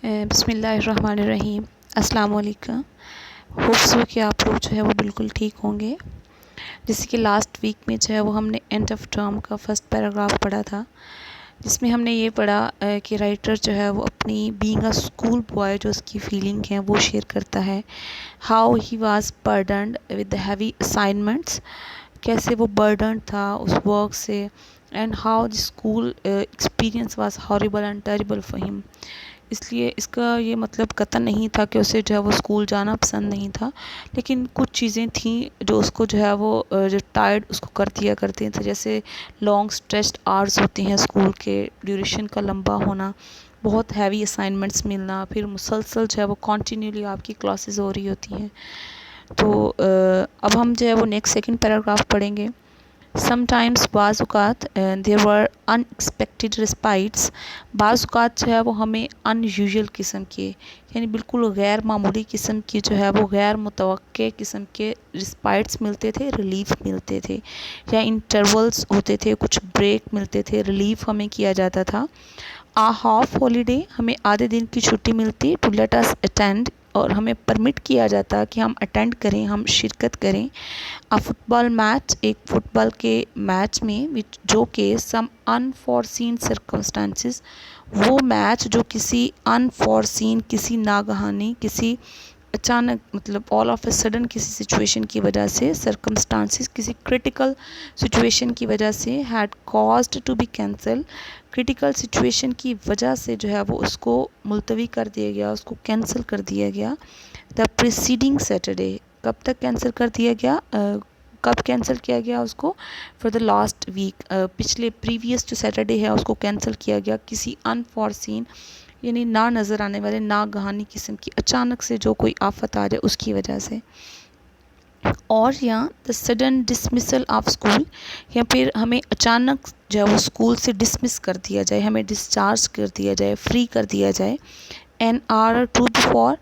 बिस्मिल्लाहिर्रहमानिर्रहीम। अस्सलाम वालेकुम। होप्स हो कि आप लोग जो है वो बिल्कुल ठीक होंगे। जैसे कि लास्ट वीक में जो है वो हमने एंड ऑफ टर्म का फर्स्ट पैराग्राफ पढ़ा था, जिसमें हमने ये पढ़ा कि राइटर जो है वो अपनी बीइंग अ स्कूल बॉय जो उसकी फीलिंग है वो शेयर करता है। How he was burdened with the heavy assignments, कैसे वो बर्डन था उस वर्क से, and how the school experience was horrible and terrible for him. इसलिए इसका ये मतलब कतई नहीं था कि उसे जो है वो स्कूल जाना पसंद नहीं था, लेकिन कुछ चीज़ें थीं जो उसको जो है वो जो टायर्ड उसको कर दिया करते थे। जैसे लॉन्ग स्ट्रेच्ड आवर्स होते हैं स्कूल के, ड्यूरेशन का लंबा होना, बहुत हैवी असाइनमेंट्स मिलना, फिर मुसलसल जो है वो कॉन्टीन्यूली आपकी क्लासेस हो रही होती हैं। तो अब हम जो है वो नेक्स्ट सेकंड पैराग्राफ पढ़ेंगे। समटाइम्स बाज़ देयर वर अनएक्सपेक्टेड रिस्पाइट्स। बाज़ जो है वो हमें अनयूजुअल किस्म के, यानी बिल्कुल गैर मामूली किस्म की जो है वो गैर मुतवक्के किस्म के रिस्पाइट्स मिलते थे, रिलीफ मिलते थे, या इंटरवल्स होते थे, कुछ ब्रेक मिलते थे, रिलीफ हमें किया जाता था। आ हाफ हॉलीडे, हमें आधे दिन की छुट्टी मिलती, टू लेट अस अटेंड, और हमें परमिट किया जाता कि हम अटेंड करें, हम शिरकत करें। अ फुटबॉल मैच, एक फुटबॉल के मैच में विच जो कि सम अनफॉरसीन सर्कमस्टांसिस, वो मैच जो किसी अनफॉरसीन, किसी नागहानी, किसी अचानक, मतलब ऑल ऑफ ए सडन किसी सिचुएशन की वजह से, सर्कमस्टांसिस किसी क्रिटिकल सिचुएशन की वजह से, had caused to be cancel, critical situation की वजह से जो है वो उसको मुलतवी कर दिया गया, उसको कैंसिल कर दिया गया। द प्रीसीडिंग सैटरडे, कब तक कैंसिल कर दिया गया, कब कैंसिल किया गया उसको, फॉर द लास्ट वीक, पिछले प्रीवियस जो सैटरडे है उसको कैंसिल किया गया किसी अनफॉरसीन, यानी ना नज़र आने वाले, ना गहानी किस्म की, अचानक से जो कोई आफत आ जाए उसकी वजह से। और यहाँ the sudden dismissal of school, या फिर हमें अचानक जो है वो स्कूल से डिसमिस कर दिया जाए, हमें डिस्चार्ज कर दिया जाए, फ्री कर दिया जाए। एन आवर टू बिफोर,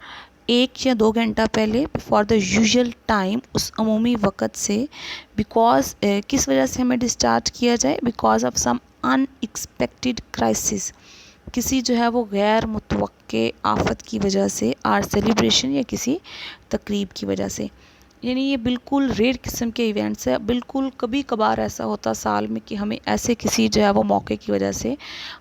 1 या 2 घंटा पहले, बिफोर द यूजुअल टाइम, उस अमूमी वक़्त से। बिकॉज किस वजह से हमें डिस्चार्ज किया जाए, because of some unexpected crisis, किसी जो है वो गैर मुतवक्के आफत की वजह से, आर सेलिब्रेशन, या किसी तकरीब की वजह से। यानी ये बिल्कुल रेयर किस्म के इवेंट्स है, बिल्कुल कभी कभार ऐसा होता साल में कि हमें ऐसे किसी जो है वो मौके की वजह से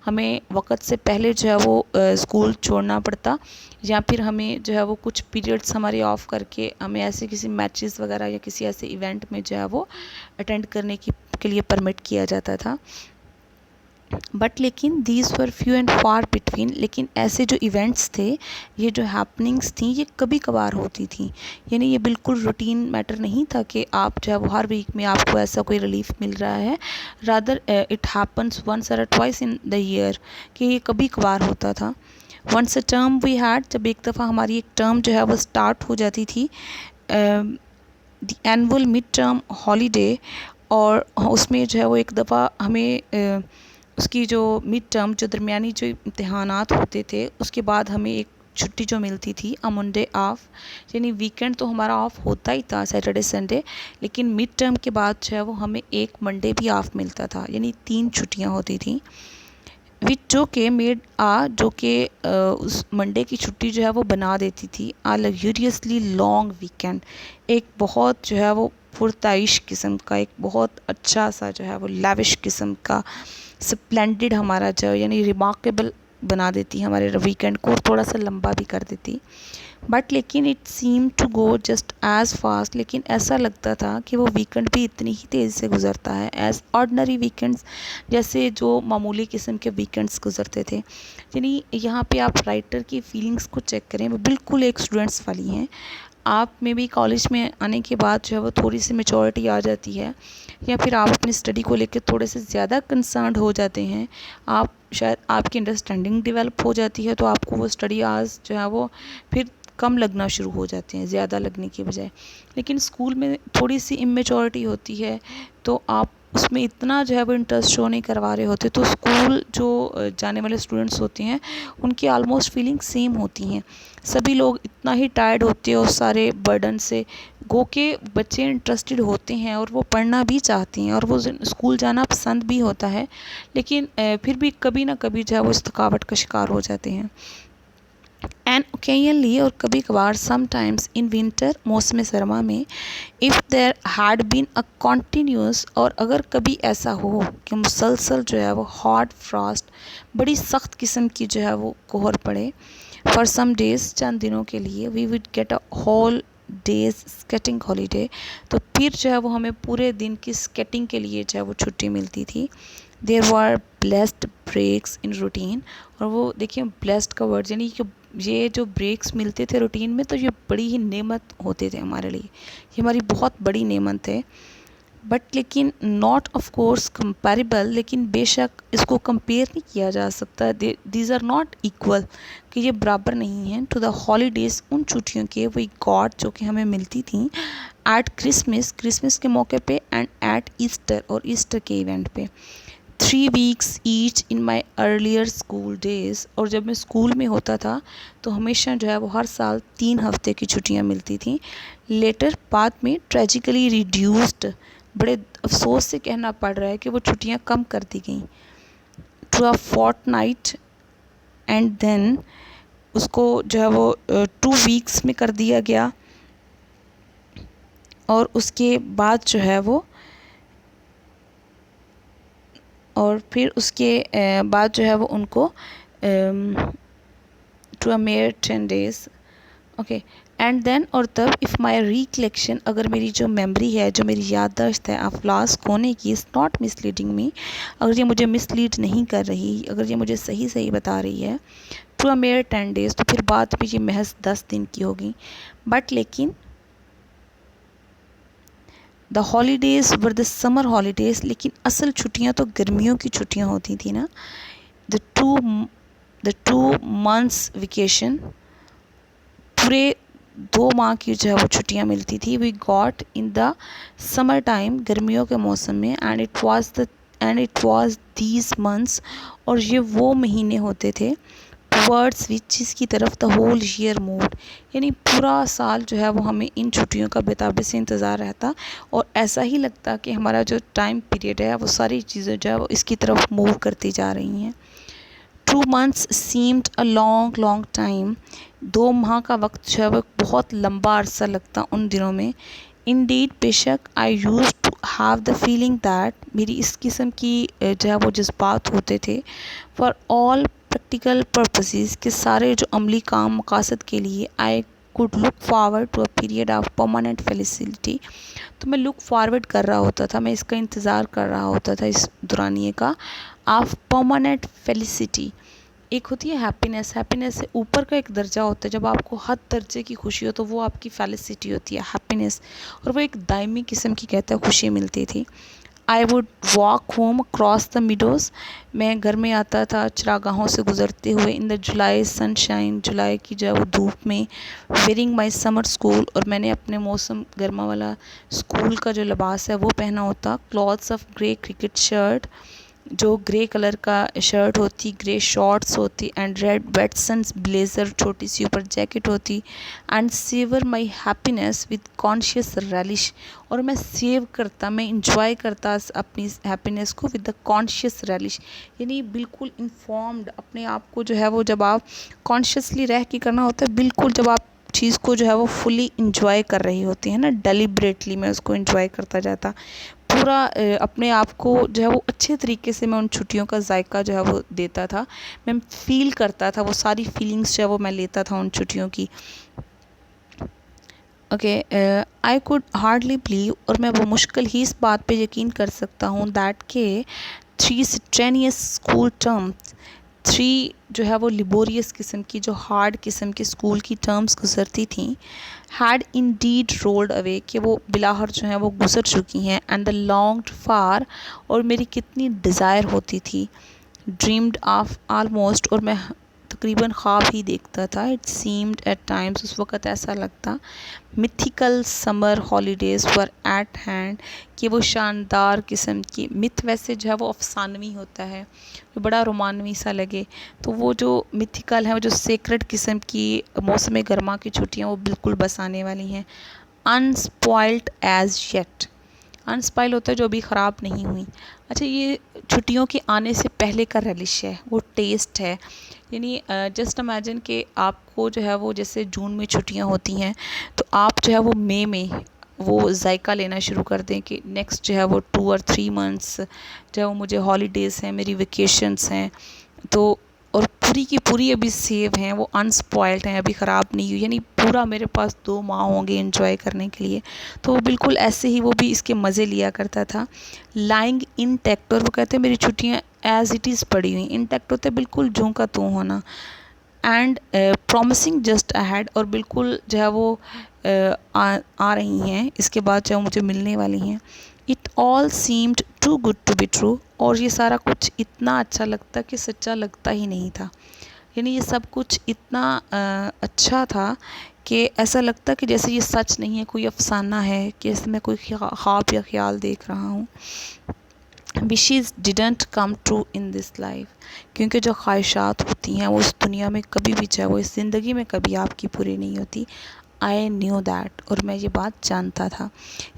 हमें वक़्त से पहले जो है वो स्कूल छोड़ना पड़ता, या फिर हमें जो है वो कुछ पीरियड्स हमारे ऑफ करके हमें ऐसे किसी मैचेस वगैरह या किसी ऐसे इवेंट में जो है वो अटेंड करने की के लिए परमिट किया जाता था। बट लेकिन these were few and far between, लेकिन ऐसे जो इवेंट्स थे, ये जो हैपनिंग्स थी, ये कभी कभार होती थी। यानी ये बिल्कुल रूटीन मैटर नहीं था कि आप जो है वो हर वीक में आपको ऐसा कोई रिलीफ मिल रहा है। Rather it happens once or twice in the year, कि ये कभी कभार होता था। Once a term we had, जब एक दफ़ा हमारी एक टर्म जो है वो स्टार्ट हो जाती थी, the annual mid term holiday, और उसमें जो है वो एक दफ़ा हमें उसकी जो मिड टर्म, जो दरमियानी जो इम्तहानात होते थे, उसके बाद हमें एक छुट्टी जो मिलती थी, अ मंडे ऑफ, यानी वीकेंड तो हमारा ऑफ होता ही था सैटरडे संडे, लेकिन मिड टर्म के बाद जो है वो हमें एक मंडे भी ऑफ मिलता था, यानी 3 छुट्टियां होती थी। विच जो के मेड आ, जो कि उस मंडे की छुट्टी जो है वो बना देती थी आ लग्जूरियसली लॉन्ग वीकेंड, एक बहुत जो है वो पुरताइश किस्म का, एक बहुत अच्छा सा जो है वो लैविश किस्म का, स्प्लेंडिड हमारा जो, यानी रिमार्केबल बना देती हमारे वीकेंड को, और थोड़ा सा लंबा भी कर देती। बट लेकिन it seem to go just as fast, लेकिन ऐसा लगता था कि वो वीकेंड भी इतनी ही तेज़ी से गुजरता है एज़ ऑर्डनरी वीकेंड्स, जैसे जो मामूली किस्म के वीकेंड्स गुजरते थे। यानी यहाँ पे आप राइटर की फीलिंग्स को चेक करें, वो बिल्कुल एक स्टूडेंट्स वाली हैं। आप में भी कॉलेज में आने के बाद जो है वो थोड़ी सी मेचोरिटी आ जाती है, या फिर आप अपनी स्टडी को लेकर थोड़े से ज़्यादा कंसर्न्ड हो जाते हैं, आप शायद आपकी अंडरस्टैंडिंग डेवलप हो जाती है, तो आपको वो स्टडी आवर्स जो है वो फिर कम लगना शुरू हो जाते हैं, ज़्यादा लगने की बजाय। लेकिन स्कूल में थोड़ी सी इमेच्योरिटी होती है, तो आप उसमें इतना जो है वो इंटरेस्ट शो नहीं करवा रहे होते, तो स्कूल जो जाने वाले स्टूडेंट्स होते हैं उनकी ऑलमोस्ट फीलिंग सेम होती हैं। सभी लोग इतना ही टायर्ड होते हैं उस सारे बर्डन से, गो के बच्चे इंटरेस्टेड होते हैं और वो पढ़ना भी चाहते हैं और वो स्कूल जाना पसंद भी होता है, लेकिन फिर भी कभी ना कभी जो है वो इस थकावट का शिकार हो जाते हैं। ओकेजनली और कभी कभार समटाइम्स इन विंटर मौसम सरमा में if there had been a continuous और अगर कभी ऐसा हो कि मुसलसल जो है वो हॉट फ्रॉस्ट बड़ी सख्त किस्म की जो है वो कोहर पड़े फॉर सम डेज चंद दिनों के लिए we would get a whole day's skating holiday तो फिर जो है वो हमें पूरे दिन की स्केटिंग के लिए जो है वो छुट्टी मिलती थी। There were blessed breaks in routine और वो देखिए ब्लेस्ड का वर्ड यानी कि ये जो ब्रेक्स मिलते थे रूटीन में तो ये बड़ी ही नेमत होते थे हमारे लिए, ये हमारी बहुत बड़ी नेमत है। बट लेकिन नॉट ऑफ कोर्स कंपेरेबल, लेकिन बेशक इसको कंपेयर नहीं किया जा सकता, दीज आर नॉट इक्वल, कि ये बराबर नहीं है टू द हॉलीडेज़ उन छुट्टियों के वी गॉट जो कि हमें मिलती थी एट क्रिसमस के मौके पे एंड एट ईस्टर और ईस्टर के इवेंट पे 3 weeks each in my earlier school days और जब मैं स्कूल में होता था तो हमेशा जो है वो हर साल 3 हफ्ते की छुट्टियां मिलती थी। लेटर बाद में ट्रेजिकली रिड्यूस्ड, बड़े अफसोस से कहना पड़ रहा है कि वो छुट्टियां कम कर दी गई to a fortnight and then उसको जो है वो 2 वीक्स में कर दिया गया और उसके बाद जो है वो और फिर उसके बाद जो है वो उनको to a mere 10 days okay and then और तब इफ़ माई रिकलेक्शन अगर मेरी जो मेमोरी है जो मेरी याददाश्त है ऑफ लास्ट होने की इज़ नॉट मिसलीडिंग मी, अगर ये मुझे मिसलीड नहीं कर रही, अगर ये मुझे सही सही बता रही है टू अ मेयर 10 डेज़ तो फिर बाद में ये महज 10 दिन की होगी। बट लेकिन the holidays were the summer holidays, लेकिन असल छुट्टियाँ तो गर्मियों की छुट्टियाँ होती थी ना। द टू मंथ्स वेकेशन, पूरे 2 माह की जो है वो छुट्टियाँ मिलती थी we got in the summer time, गर्मियों के मौसम में and it was these months और ये वो महीने होते थे टवर्ड्स विच जिसकी तरफ द होल ईयर मूड, यानी पूरा साल जो है वो हमें इन छुट्टियों का बेताबी से इंतज़ार रहता और ऐसा ही लगता कि हमारा जो टाइम पीरियड है वो सारी चीज़ें जो है वो इसकी तरफ मूव करती जा रही हैं। 2 months seemed a long time, 2 माह का वक्त जो है वो बहुत लंबा अरसा लगता उन दिनों में। इंडीड बेशक I use to have the feeling that, मेरी इस किस्म की जो है वो जज्बात होते थे फॉर ऑल प्रैक्टिकल पर्पसेस के सारे जो अमली काम मकासद के लिए I could look forward to a period of permanent felicity, तो मैं लुक फॉरवर्ड कर रहा होता था, मैं इसका इंतज़ार कर रहा होता था इस दौरानिए का ऑफ परमानेंट फेलिसिटी। एक होती है हैप्पीनेस, हैप्पीनेस से ऊपर का एक दर्जा होता है, जब आपको हद दर्जे की खुशी हो तो वो आपकी फेलिसिटी होती है हैप्पीनेस, और वो एक दायमी किस्म की कहता है खुशी मिलती थी। I would walk home across the meadows, मैं घर में आता था चरागाहों से गुजरते हुए इन द जुलाई सनशाइन, जुलाई की जो है वो धूप में, वेयरिंग माई समर स्कूल, और मैंने अपने मौसम गर्मा वाला स्कूल का जो लिबास है वो पहना होता, clothes of grey cricket shirt, जो ग्रे कलर का शर्ट होती, ग्रे शॉर्ट्स होती एंड रेड वेटसन्स ब्लेज़र, छोटी सी ऊपर जैकेट होती and savour my happiness with conscious relish, और मैं सेव करता, मैं इंजॉय करता अपनी हैप्पीनेस को विद द कॉन्शियस रैलिश, यानी बिल्कुल इन्फॉर्म्ड अपने आप को जो है वो जब आप कॉन्शियसली रह के करना होता है, बिल्कुल जब आप चीज़ को जो है वो फुली इंजॉय कर रही होती है ना, डेलिब्रेटली मैं उसको इंजॉय करता जाता पूरा, अपने आप को जो है वो अच्छे तरीके से मैं उन छुट्टियों का जायका जो है वो देता था, मैं फील करता था, वो सारी फीलिंग्स जो है वो मैं लेता था उन छुट्टियों की। Okay I could hardly believe, और मैं वो मुश्किल ही इस बात पे यकीन कर सकता हूँ दैट के 3 strenuous स्कूल टर्म्स, 3 जो है वो लिबोरियस किस्म की, जो हार्ड किस्म की स्कूल की टर्म्स गुजरती थी, हैड इंडीड रोल्ड अवे, कि वो बिलाहर जो है वो गुजर चुकी हैं, एंड द लॉन्ग्ड फार, और मेरी कितनी डिज़ायर होती थी, ड्रीम्ड ऑफ ऑलमोस्ट, और मैं तकरीबन ख्वाब ही देखता था, इट सीम्ड एट टाइम्स, उस वक़्त ऐसा लगता, mythical summer holidays were at hand, कि वो शानदार किस्म की, मिथ वैसे जो है वो अफसानवी होता है, जो बड़ा रोमानवी सा लगे, तो वो जो मिथिकल है, वो जो सेक्रेट किस्म की मौसम गर्मा की छुट्टियाँ वो बिल्कुल बस आने वाली हैं। अनस्पॉइल्ड एज येट, अनस्पॉइल होता है जो अभी ख़राब नहीं हुई। अच्छा, ये छुट्टियों के आने से पहले का relish है, वो टेस्ट है। यानी जस्ट इमेजिन कि आपको जो है वो जैसे जून में छुट्टियां होती हैं, तो आप जो है वो मई में वो जायका लेना शुरू कर दें कि नेक्स्ट जो है वो 2 और 3 मंथ्स जो है वो मुझे हॉलीडेज़ हैं, मेरी वेकेशंस हैं, तो और पूरी की पूरी अभी सेव हैं, वो अनस्पॉइल्ड हैं, अभी ख़राब नहीं हुई, यानी पूरा मेरे पास 2 माह होंगे एंजॉय करने के लिए। तो वो बिल्कुल ऐसे ही वो भी इसके मज़े लिया करता था। लाइंग इंटैक्ट, और वो कहते हैं मेरी छुट्टियाँ एज़ इट इज़ पड़ी हुई, इंटैक्ट होते बिल्कुल जूं का त्यों होना। एंड प्रॉमिसिंग जस्ट अहेड, और बिल्कुल जो है वो आ रही हैं, इसके बाद जो मुझे मिलने वाली हैं। It all seemed too good to be true, और ये सारा कुछ इतना अच्छा लगता कि सच्चा लगता ही नहीं था। यानी ये सब कुछ इतना अच्छा था कि ऐसा लगता कि जैसे ये सच नहीं है, कोई अफसाना है, कि जैसे मैं कोई ख्वाब या ख्याल देख रहा हूँ। Wishes didn't come true in this life, क्योंकि जो ख्वाहिशात होती हैं वो इस दुनिया में कभी भी, चाहे वो इस ज़िंदगी में कभी आपकी पूरी नहीं होती। आई न्यू दैट, और मैं ये बात जानता था।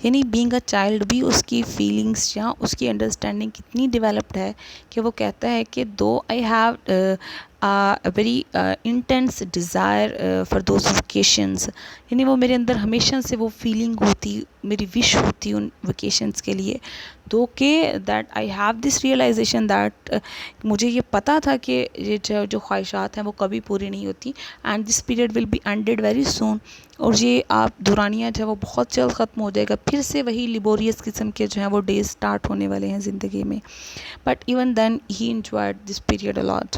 यानी बीइंग अ चाइल्ड भी उसकी फीलिंग्स या उसकी अंडरस्टैंडिंग कितनी डेवलप्ड है कि वो कहता है कि दो I have a very intense desire for those vacations, यानी वो मेरे अंदर हमेशा से वो फीलिंग होती, मेरी विश होती उन वेकेशंस के लिए। दो के that I have this realisation that, मुझे ये पता था कि ये जो ख्वाहिशात हैं वो कभी पूरी नहीं होती, and this period will be ended very soon, और ये आप दुरानिया जो है वो बहुत जल्द ख़त्म हो जाएगा, फिर से वही लिबोरियस किस्म के जो हैं वो डेज स्टार्ट होने वाले हैं ज़िंदगी में। But even then he enjoyed this period a lot,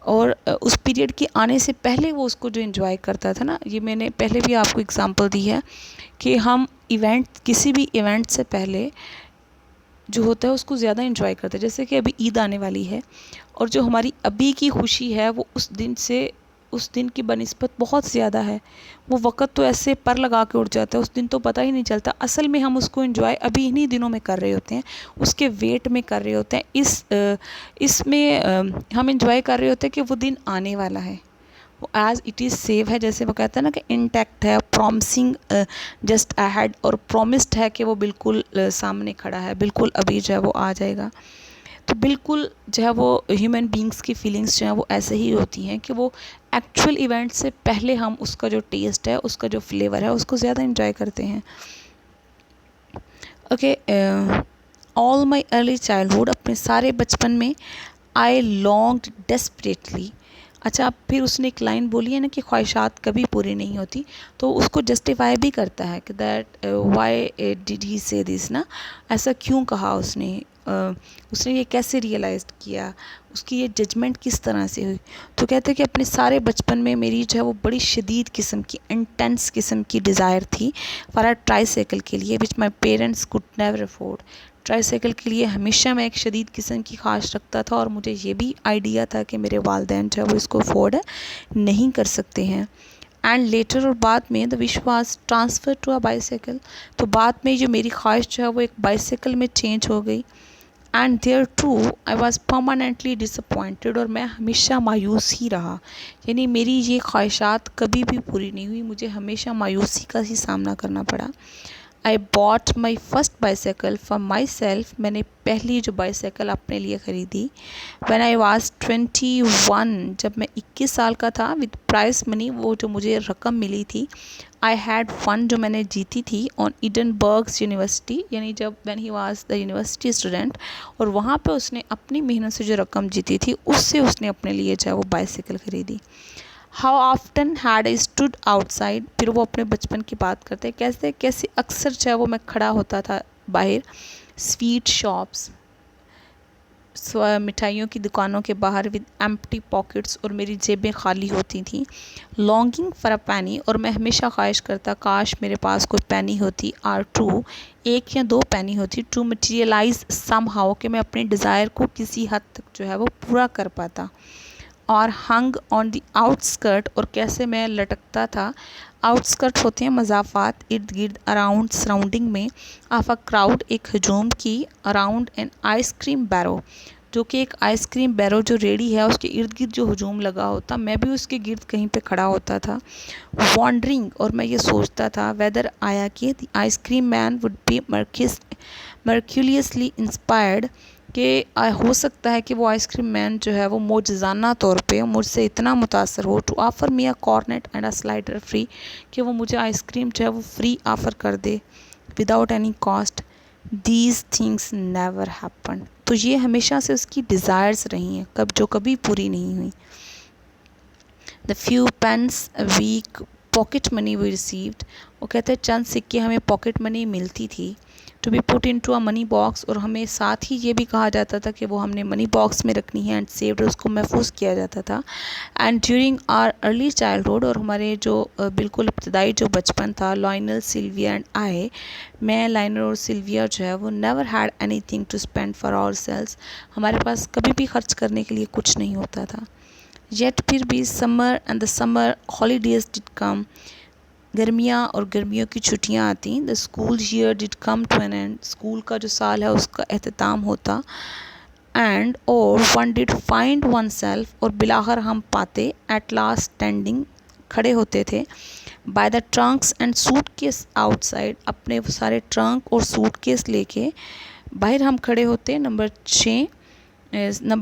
और उस पीरियड के आने से पहले वो उसको जो इन्जॉय करता था ना, ये मैंने पहले भी आपको एग्जांपल दी है कि हम इवेंट, किसी भी इवेंट से पहले जो होता है उसको ज़्यादा इन्जॉय करते हैं। जैसे कि अभी ईद आने वाली है, और जो हमारी अभी की खुशी है वो उस दिन से, उस दिन की बनिस्बत बहुत ज़्यादा है। वो वक़्त तो ऐसे पर लगा के उठ जाता है, उस दिन तो पता ही नहीं चलता। असल में हम उसको एंजॉय अभी इन्हीं दिनों में कर रहे होते हैं, उसके वेट में कर रहे होते हैं। इसमें हम एंजॉय कर रहे होते हैं कि वो दिन आने वाला है, वो एज़ इट इज़ सेव है। जैसे वो कहता है ना कि इंटैक्ट है, प्रॉमिसिंग जस्ट अहेड, और प्रॉमिस्ड है कि वो बिल्कुल सामने खड़ा है, बिल्कुल अभी जो है वो आ जाएगा। तो बिल्कुल जो है वो ह्यूमन बींग्स की फीलिंग्स जो हैं वो ऐसे ही होती हैं कि वो एक्चुअल इवेंट से पहले हम उसका जो टेस्ट है, उसका जो फ्लेवर है, उसको ज़्यादा इंजॉय करते हैं। Okay, all my early childhood, अपने सारे बचपन में, आई लॉन्ग्ड डेस्परेटली। अच्छा, अब फिर उसने एक लाइन बोली है ना कि ख्वाहिशात कभी पूरी नहीं होती, तो उसको जस्टिफाई भी करता है कि दैट वाई डिड ही से दिस ना, ऐसा क्यों कहा उसने, उसने ये कैसे रियलाइज़ किया, उसकी ये जजमेंट किस तरह से हुई। तो कहते हैं कि अपने सारे बचपन में मेरी जो है वो बड़ी शदीद किस्म की, इंटेंस किस्म की डिज़ायर थी फॉर अ ट्राईसाइकिल के लिए, which my parents could never afford. Tricycle के लिए हमेशा मैं एक शदीद किस्म की ख्वाहिश रखता था, और मुझे ये भी आइडिया था कि मेरे वालिदैन जो है वो इसको अफोर्ड नहीं कर सकते हैं। एंड लेटर, और बाद में, the wish was transfer to a bicycle, तो बाद में जो मेरी ख्वाहिश जो है वो एक बाईसाइकिल में चेंज हो गई। And there too I was permanently disappointed, और मैं हमेशा मायूस ही रहा। यानी मेरी ये ख्वाहिशात कभी भी पूरी नहीं हुई, मुझे हमेशा मायूसी का ही सामना करना पड़ा। I bought my first bicycle for my self, मैंने पहली जो बाईसाइकिल अपने लिए ख़रीदी व्हेन आई वाज 21, जब मैं 21 साल का था, विद प्राइस मनी, वो जो मुझे रकम मिली थी। आई हैड फन, जो मैंने जीती थी, ऑन एडिनबर्ग यूनिवर्सिटी, यानी जब when he was the university student, और वहाँ पे उसने अपनी मेहनत से जो रकम जीती थी उससे उसने अपने लिए जो है वो बाईसाइकिल ख़रीदी। How often had I stood outside, फिर वो अपने बचपन की बात करते हैं, कैसे कैसे अक्सर चाहे वो मैं खड़ा होता था बाहर, स्वीट शॉप्स, मिठाइयों की दुकानों के बाहर, विद एम्प्टी पॉकेट्स, और मेरी जेबें खाली होती थी। लॉन्गिंग फॉर अ पैनी, और मैं हमेशा ख्वाहिश करता काश मेरे पास कोई पैनी होती, आर टू, एक या दो पैनी होती, टू मटीरियलाइज सम हाउ, कि मैं अपने डिज़ायर को किसी हद तक जो है वो पूरा कर पाता। और हंग ऑन द आउटस्कर्ट, और कैसे मैं लटकता था, आउटस्कर्ट होते हैं मज़ाफ़ात, इर्द गिर्द, अराउंड, सराउंडिंग में, ऑफ अ क्राउड, एक हजूम की, अराउंड एन आइसक्रीम बैरो, जो कि एक आइसक्रीम बैरो जो रेडी है उसके इर्द गिर्द जो हजूम लगा होता, मैं भी उसके गिर्द कहीं पे खड़ा होता था। वॉन्डरिंग, और मैं ये सोचता था वेदर आया कि the ice cream man would be miraculously inspired, कि हो सकता है कि वो आइसक्रीम मैन जो है वो मोजज़ाना तौर पे मुझसे इतना मुतासर हो to offer me a cornet and a slider free, कि वो मुझे आइसक्रीम जो है वो फ्री ऑफ़र कर दे without any cost. These things never happen. तो ये हमेशा से उसकी डिज़ायर्स रही हैं, जो कभी पूरी नहीं हुई। The few pence a week pocket money we received, वो कहते हैं चंद सिक्के हमें पॉकेट मनी मिलती थी, to be put into a money box, और हमें साथ ही ये भी कहा जाता था कि वो हमने मनी बॉक्स में रखनी है, एंड सेव्ड, उसको महफूज किया जाता था। And during our early childhood, और हमारे जो बिल्कुल इब्तदाई जो बचपन था, लाइनल, सिल्विया एंड आई, मैं, लाइनल और सिल्विया जो है वो never had anything to spend for ourselves, हमारे पास कभी भी खर्च करने के लिए कुछ नहीं होता था। येट फिर भी summer and the summer holidays did come, गर्मियाँ और गर्मियों की छुट्टियाँ आती। The school year did come to an end, school का जो साल है उसका अख्ताम होता। एंड और one did find oneself, और बिलाखर हम पाते, एट लास्ट स्टैंडिंग, खड़े होते थे, by the Trunks and suit case outside, अपने वो सारे ट्रंक और सूट केस लेके बाहर हम खड़े होते। नंबर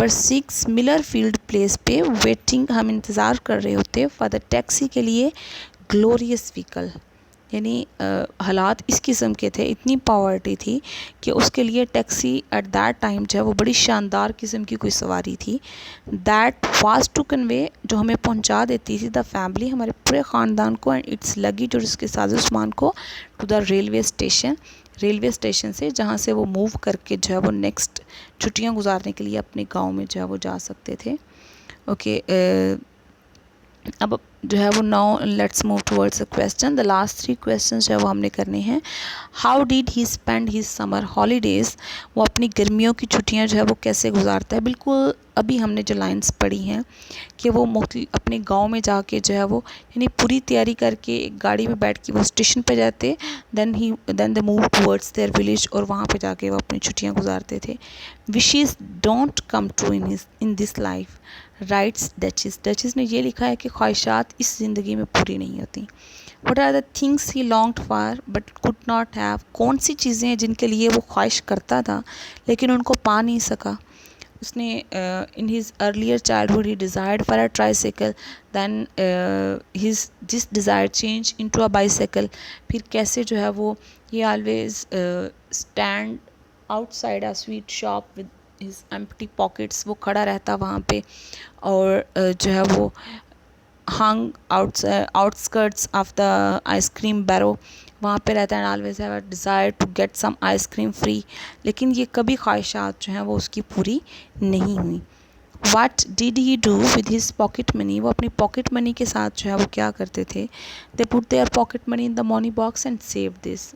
6 मिलर फील्ड प्लेस पे वेटिंग, हम इंतज़ार कर रहे होते फॉर द टैक्सी के लिए, ग्लोरियस व्हीकल, यानी हालात इस किस्म के थे, इतनी पॉवर्टी थी कि उसके लिए टैक्सी एट दैट टाइम जो है वो बड़ी शानदार किस्म की कोई सवारी थी। दैट वाज टू कन्वे, जो हमें पहुंचा देती थी, द फैमिली, हमारे पूरे ख़ानदान को, एंड इट्स लगेज, और इसके साजो सामान को, to the railway station, railway station से, जहाँ से वो मूव करके जो है वो नेक्स्ट छुट्टियाँ गुजारने के लिए अपने गाँव में जो है वो जा सकते थे। ओके, अब जो है वो now let's move towards a question. The last 3 question जो है वो हमने करने हैं। How did he spend his summer holidays, वो अपनी गर्मियों की छुट्टियां जो है वो कैसे गुजारता है। बिल्कुल अभी हमने जो लाइंस पढ़ी हैं कि वो अपने गांव में जाके जो है वो, यानी पूरी तैयारी करके एक गाड़ी में बैठ के वो स्टेशन पे जाते, then they move towards their village, और वहाँ पे जाके वो अपनी छुट्टियाँ गुजारते थे। Wishes don't come true in this life, writes duchess, duchess ने ये लिखा है कि ख्वाहिशात इस ज़िंदगी में पूरी नहीं होती। What are the things he longed for but could not have, कौन सी चीज़ें हैं जिनके लिए वो ख्वाहिश करता था लेकिन उनको पा नहीं सका। उसने in his earlier childhood he desired for a tricycle, then his this desire change into a bicycle, फिर कैसे जो है वो ये always stand outside a sweet shop with his empty pockets, वो खड़ा रहता वहाँ पे, और जो है वो hung outskirts of the ice cream barrow, वहाँ पे रहता है, and always have a desire to get some ice cream free, लेकिन ये कभी ख्वाहिशात जो हैं वो उसकी पूरी नहीं हुई। What did he do with his pocket money, वो अपनी पॉकेट मनी के साथ जो है वो क्या करते थे। They put there pocket money in the money box and save this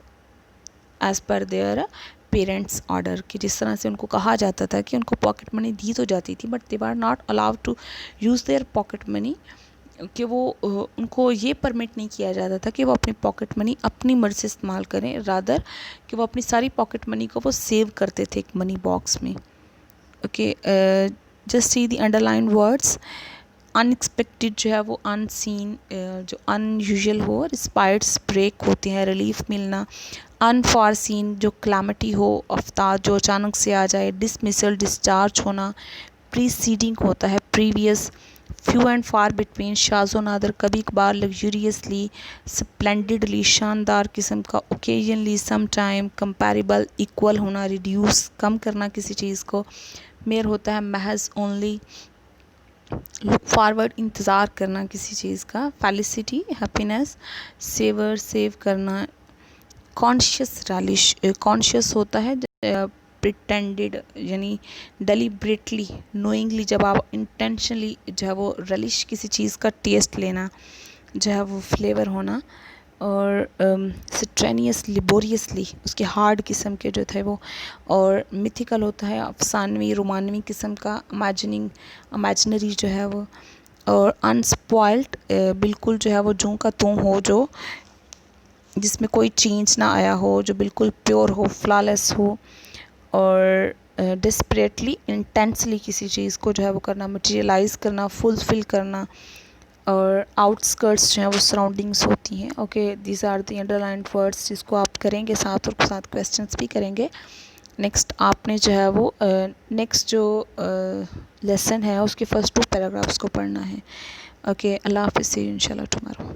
as per their parents order, कि जिस तरह से उनको कहा जाता था कि उनको पॉकेट मनी दी तो जाती थी, but they are not allowed to use their pocket money, कि वो उनको ये परमिट नहीं किया जाता था कि वो अपनी पॉकेट मनी अपनी मर्ज़ी से इस्तेमाल करें, रादर कि वो अपनी सारी पॉकेट मनी को वो सेव करते थे एक मनी बॉक्स में। Okay, just see the underline words. Unexpected जो है वो अनसीन, जो अनयूजुअल हो, रिस्पायर्स ब्रेक होते हैं, रिलीफ मिलना। अनफॉरसीन जो क्लैमिटी हो, आफ्ताब जो अचानक से आ जाए। डिसमिसल डिस्चार्ज होना। प्रीसीडिंग होता है previous. Few and far between शाज़ो नादर, कभी कभार। लग्जूरियसली, स्प्लेंडिडली शानदार किस्म का। Occasionally, some time. Comparable equal होना, रिड्यूस कम करना किसी चीज़ को। मेयर होता है महज ओनली। लुक फॉरवर्ड इंतज़ार करना किसी चीज़ का। Felicity happiness. सेवर सेव करना। कॉन्शियस रैलिश, कॉन्शियस होता है प्रिटेंडेड, यानी डेलिब्रेटली नोइंगली, जब आप इंटेंशनली जो है वो रलिश किसी चीज़ का टेस्ट लेना, जो है वो फ्लेवर होना। और स्ट्रेनियस लिबोरियसली उसके हार्ड किस्म के जो थे वो। और मिथिकल होता है अफसानवी रोमानवी किस्म का। इमेजिनरी जो है वो। और अनस्पॉइल्ड बिल्कुल जो है वो जूं का त्यों हो, जो जिसमें कोई चेंज ना आया हो, जो बिल्कुल प्योर हो, फ्लॉलेस हो। और डिस्परेटली इंटेंसली किसी चीज़ को जो है वो करना, मटेरियलाइज करना, फुलफिल करना। और आउटस्कर्ट्स जो हैं वो सराउंडिंग्स होती हैं। Okay, these are the underlined words, जिसको आप करेंगे साथ और साथ क्वेश्चंस भी करेंगे। नेक्स्ट आपने जो है वो नेक्स्ट जो लेसन है उसके फ़र्स्ट 2 पैराग्राफ्स को पढ़ना है। ओके, अल्लाह हाफ़िज़, सी यू इंशाल्लाह टुमारो।